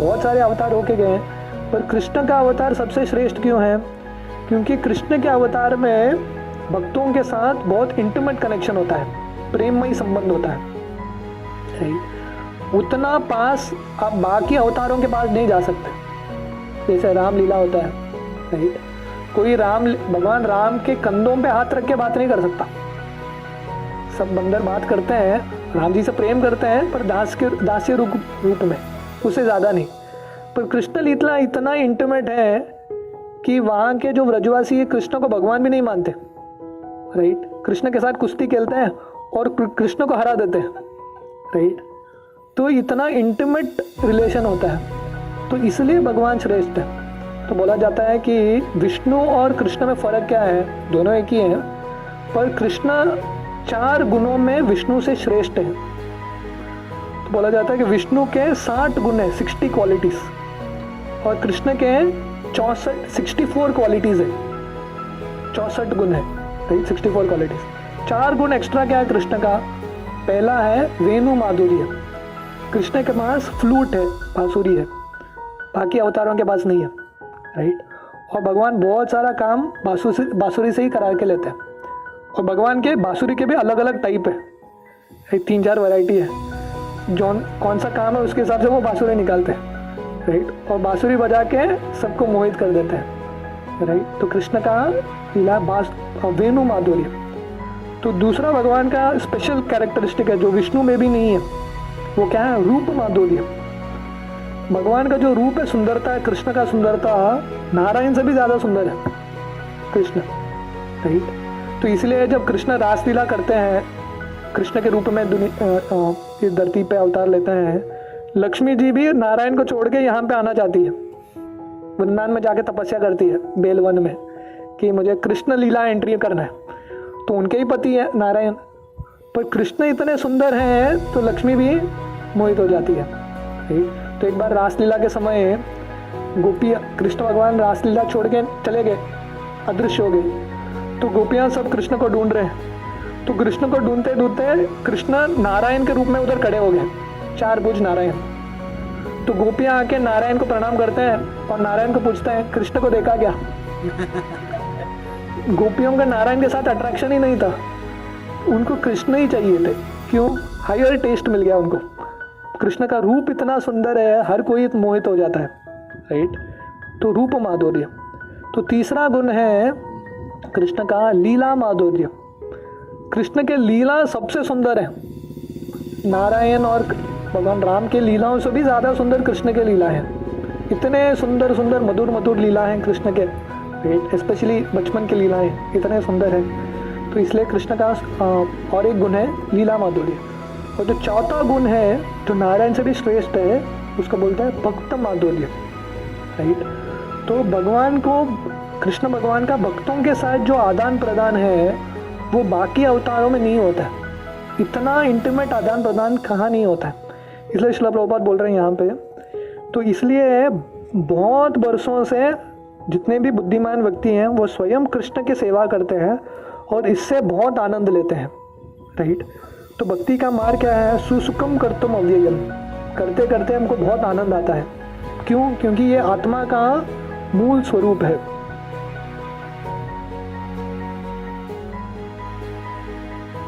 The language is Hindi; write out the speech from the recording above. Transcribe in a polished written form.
बहुत सारे अवतार होके गए हैं, पर कृष्ण का अवतार सबसे श्रेष्ठ क्यों है? क्योंकि कृष्ण के अवतार में भक्तों के साथ बहुत इंटीमेट कनेक्शन होता है, प्रेममयी संबंध होता है। उतना पास आप बाकी अवतारों के पास नहीं जा सकते, जैसे रामलीला होता है। राइट, कोई भगवान राम के कंधों पे हाथ रख के बात नहीं कर सकता। सब बंदर बात करते हैं, राम जी से प्रेम करते हैं, पर दास्य रूप में, उससे ज़्यादा नहीं। पर कृष्ण लीला इतना इंटीमेट है कि वहाँ के जो व्रजवासी है कृष्ण को भगवान भी नहीं मानते। राइट, कृष्ण के साथ कुश्ती खेलते हैं और कृष्ण को हरा देते हैं। राइट, तो इतना इंटीमेट रिलेशन होता है, तो इसलिए भगवान श्रेष्ठ है। तो बोला जाता है कि विष्णु और कृष्ण में फ़र्क क्या है, दोनों एक ही हैं, पर कृष्ण 4 गुणों में विष्णु से श्रेष्ठ है। तो बोला जाता है कि विष्णु के 60 गुण हैं, 60 क्वालिटीज़, और कृष्ण के 64 क्वालिटीज़ है, 64 गुण है। Right, 64 qualities. 4 गुण एक्स्ट्रा क्या है कृष्ण का? पहला है वेणु माधुर्य। कृष्ण के पास फ्लूट है, बांसुरी है, बाकी अवतारों के पास नहीं है। राइट, और भगवान बहुत सारा काम बांसुरी से ही करा के लेते हैं। और भगवान के बांसुरी के भी अलग अलग टाइप है, 3-4 वैरायटी है। कौन सा काम है उसके हिसाब से वो बांसुरी निकालते हैं। राइट, और बांसुरी बजा के सबको मोहित कर देते हैं। राइट, तो कृष्ण का लीला वेणु माधुर्य। तो दूसरा भगवान का स्पेशल कैरेक्टरिस्टिक है जो विष्णु में भी नहीं है, वो क्या है? रूप माधुर्य। भगवान का जो रूप है, सुंदरता है, कृष्ण का सुंदरता नारायण से भी ज़्यादा सुंदर है कृष्ण। राइट, तो इसलिए जब कृष्ण रासलीला करते हैं, कृष्ण के रूप में इस धरती पे अवतार लेते हैं, लक्ष्मी जी भी नारायण को छोड़ के यहाँ पे आना चाहती है, वृंदावन में जाके तपस्या करती है बेलवन में कि मुझे कृष्ण लीला एंट्री करना है। तो उनके ही पति है नारायण, पर कृष्ण इतने सुंदर हैं तो लक्ष्मी भी मोहित हो जाती है। तो एक बार रासलीला के समय गोपियाँ, कृष्ण भगवान रासलीला छोड़ के चले गए, अदृश्य हो गए। तो गोपियाँ सब कृष्ण को ढूंढ रहे हैं। तो कृष्ण को ढूंढते ढूंढते कृष्ण नारायण के रूप में उधर खड़े हो गए, 4 भुज नारायण। तो गोपियाँ आके नारायण को प्रणाम करते हैं और नारायण को पूछते हैं, कृष्ण को देखा क्या? गोपियों का नारायण के साथ अट्रैक्शन ही नहीं था, उनको कृष्ण ही चाहिए थे। क्यों? हायर टेस्ट मिल गया उनको। कृष्ण का रूप इतना सुंदर है, हर कोई मोहित हो जाता है। राइट, तो रूप माधुर्य। तो तीसरा गुण है कृष्ण का लीला माधुर्य। कृष्ण के लीला सबसे सुंदर है। नारायण और भगवान राम के लीलाओं से भी ज़्यादा सुंदर कृष्ण के लीला है। इतने सुंदर सुंदर मधुर मधुर लीला हैं कृष्ण के। राइट, स्पेशली बचपन की लीलाएं इतने सुंदर हैं। तो इसलिए कृष्ण का और एक गुण है लीला माधुर्य। और जो चौथा गुण है जो नारायण से भी श्रेष्ठ है, उसको बोलते हैं भक्त माधुर्य। राइट, तो भगवान को, कृष्ण भगवान का भक्तों के साथ जो आदान प्रदान है वो बाकी अवतारों में नहीं होता है। इतना इंटीमेट आदान प्रदान कहाँ नहीं होता है, इसलिए श्रील प्रभुपाद बोल रहे हैं यहाँ पे। तो इसलिए बहुत वर्षों से जितने भी बुद्धिमान व्यक्ति हैं वो स्वयं कृष्ण की सेवा करते हैं और इससे बहुत आनंद लेते हैं। राइट, तो भक्ति का मार्ग क्या है? सुसुखम कर्तुम अव्ययम, करते करते हमको बहुत आनंद आता है। क्यों? क्योंकि ये आत्मा का मूल स्वरूप है।